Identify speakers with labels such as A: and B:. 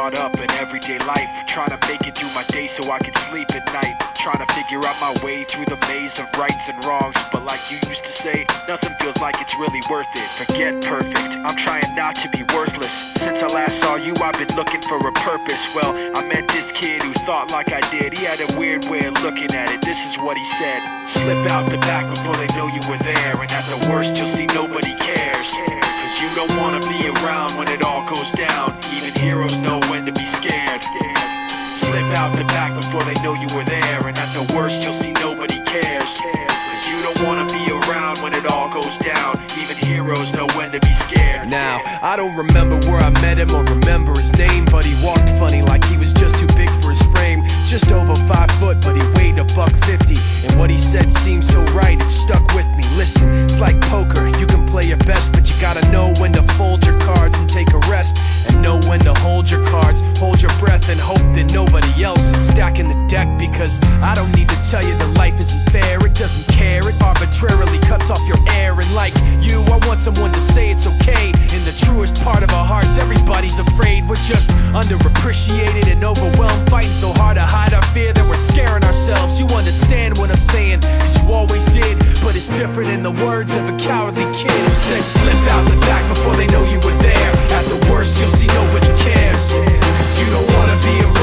A: caught up in everyday life, trying to make it through my day so I can sleep at night, trying to figure out my way through the maze of rights and wrongs. But like you used to say, nothing feels like it's really worth it. Forget perfect, I'm trying not to be worthless. Since I last saw you, I've been looking for a purpose. Well, I met this kid who thought like I did. He had a weird way of looking at it. This is what he said: slip out the back before they know you were there, and at the worst you'll see nobody cares. Cause you don't wanna be around when it all goes down. Even heroes know when to be scared. Slip out the back before they know you were there, and at the worst you'll see nobody cares. Cause you don't wanna be around when it all goes down. Even heroes know when to be scared.
B: Now, I don't remember where I met him or remember his name, but he walked funny like he was just too big for his frame. Just over 5 foot, but he weighed $150. And what he said seemed so right, it stuck with me. Listen, it's like poker, you can play your best, but you gotta know when to fold your cards and take a rest, and know when to hold your cards, hold your breath, and hope that nobody else is stacking the deck. Because I don't need to tell you that life isn't fair. It doesn't care, it arbitrarily cuts off your air. And like you, I want someone to say it's okay. In the truest part of our hearts, everybody's afraid. We're just underappreciated and overwhelmed, fighting so hard to hide our fear that we're scaring ourselves. You understand what I'm saying, cause you always did. But it's different in the words of a cowardly kid who said, slip out the back before they know you were there. At the worst you'll see nobody cares. Cause you don't wanna be around